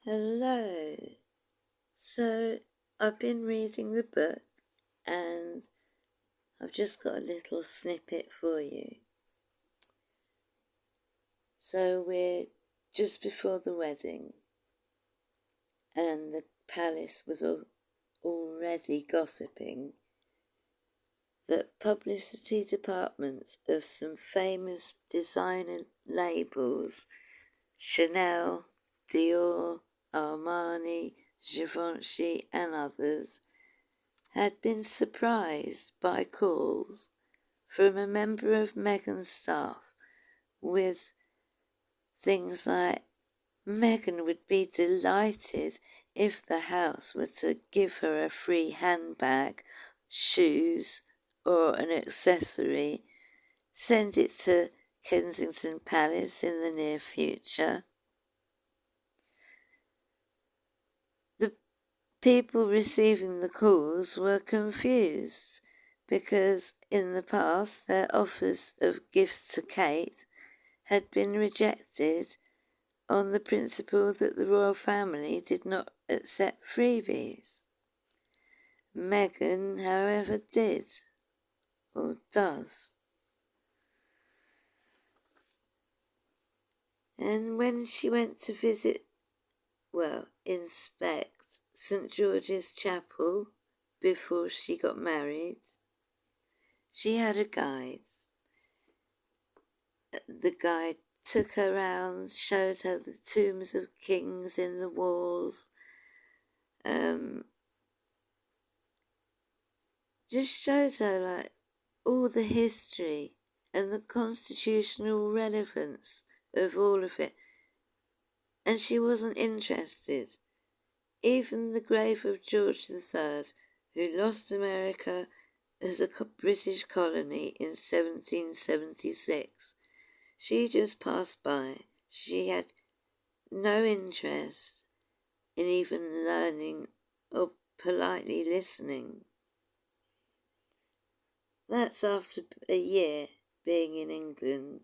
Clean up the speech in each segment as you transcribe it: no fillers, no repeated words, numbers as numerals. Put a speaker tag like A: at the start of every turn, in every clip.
A: Hello. So, I've been reading the book and I've just got a little snippet for you. So, we're just before the wedding and the palace was already gossiping that publicity departments of some famous designer labels, Chanel, Dior, Armani, Givenchy and others, had been surprised by calls from a member of Meghan's staff with things like, Meghan would be delighted if the house were to give her a free handbag, shoes, or an accessory, send it to Kensington Palace in the near future. The people receiving the calls were confused because in the past their offers of gifts to Kate had been rejected on the principle that the royal family did not accept freebies. Meghan, however, did, or does. And when she went to inspect St. George's Chapel before she got married, she had a guide. The guide took her round, showed her the tombs of kings in the walls, just showed her all the history and the constitutional relevance of all of it. And she wasn't interested. Even the grave of George III, who lost America as a British colony in 1776, she just passed by. She had no interest in even learning or politely listening. That's after a year being in England.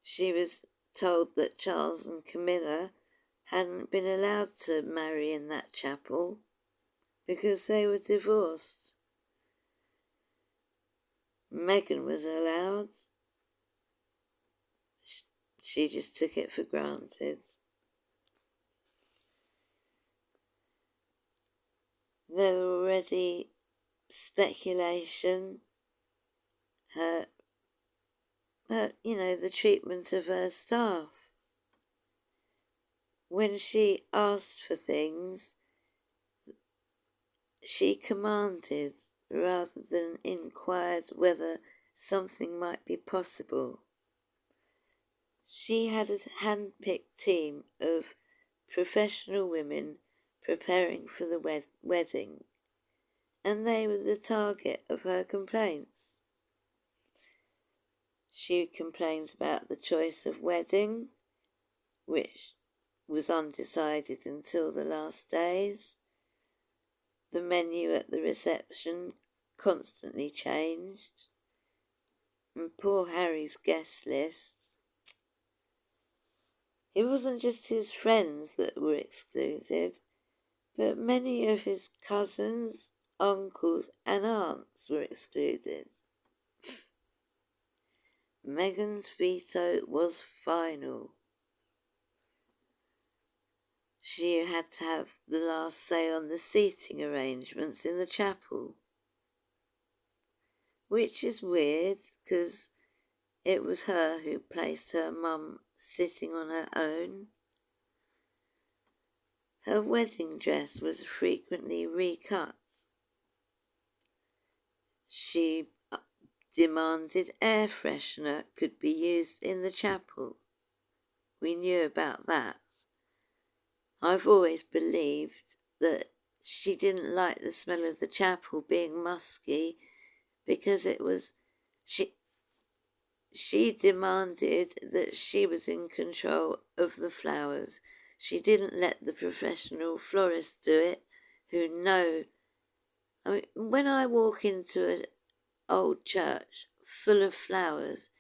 A: She was told that Charles and Camilla hadn't been allowed to marry in that chapel because they were divorced. Meghan was allowed. She just took it for granted. There were already speculation, the treatment of her staff. When she asked for things, she commanded rather than inquired whether something might be possible. She had a hand-picked team of professional women preparing for the wedding, and they were the target of her complaints. She complains about the choice of wedding, which was undecided until the last days. The menu at the reception constantly changed, and poor Harry's guest list. It wasn't just his friends that were excluded, but many of his cousins, uncles, and aunts were excluded. Meghan's veto was final. She had to have the last say on the seating arrangements in the chapel, which is weird because it was her who placed her mum sitting on her own. Her wedding dress was frequently recut. She demanded air freshener could be used in the chapel. We knew about that. I've always believed that she didn't like the smell of the chapel being musky because it was... She demanded that she was in control of the flowers. She didn't let the professional florists do it, who know... when I walk into an old church full of flowers,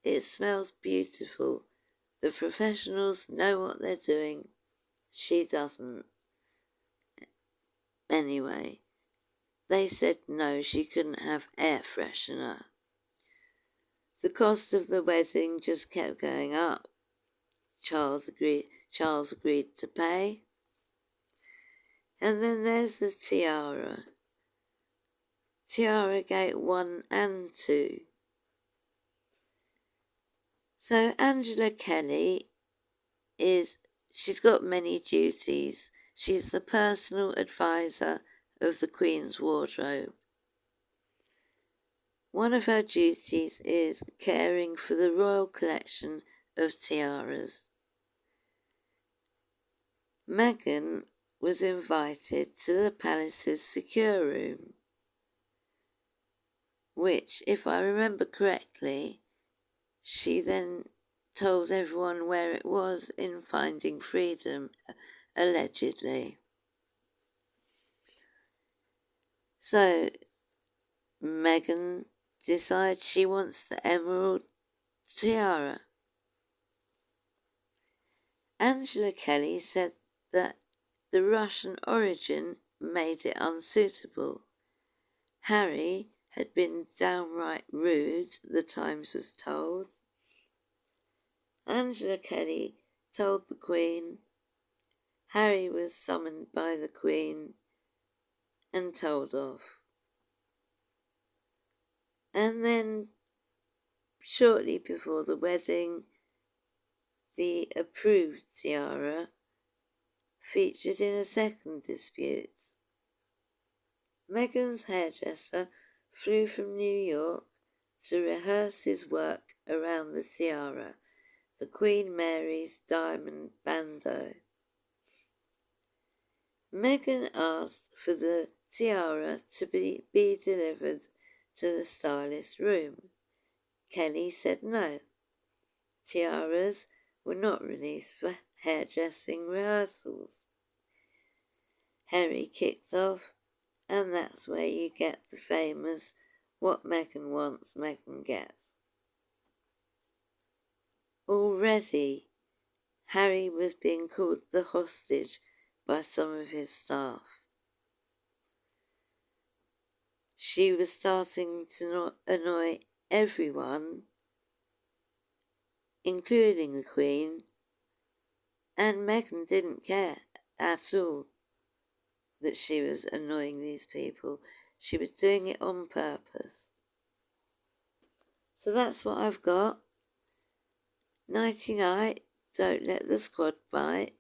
A: it smells beautiful. The professionals know what they're doing. she doesn't. Anyway, they said no, she couldn't have air freshener. The cost of the wedding just kept going up. Charles agreed to pay. And then there's the tiara. Tiaragate 1 and 2. So Angela Kelly she's got many duties. She's the personal advisor of the Queen's wardrobe. One of her duties is caring for the royal collection of tiaras. Meghan was invited to the palace's secure room, which, if I remember correctly, she then told everyone where it was in Finding Freedom, allegedly. So, Meghan decides she wants the emerald tiara. Angela Kelly said that the Russian origin made it unsuitable. Harry had been downright rude, the Times was told. Angela Kelly told the Queen Harry was summoned by the Queen and told off. And then, shortly before the wedding, the approved tiara featured in a second dispute. Meghan's hairdresser flew from New York to rehearse his work around the tiara, the Queen Mary's diamond bandeau. Meghan asked for the tiara to be delivered to the stylist room. Kelly said no. Tiaras were not released for hairdressing rehearsals. Harry kicked off, and that's where you get the famous "what Meghan wants, Meghan gets." Already, Harry was being called the hostage by some of his staff. She was starting to annoy everyone, including the Queen, and Meghan didn't care at all that she was annoying these people. She was doing it on purpose. So that's what I've got. Nighty night, don't let the squad bite.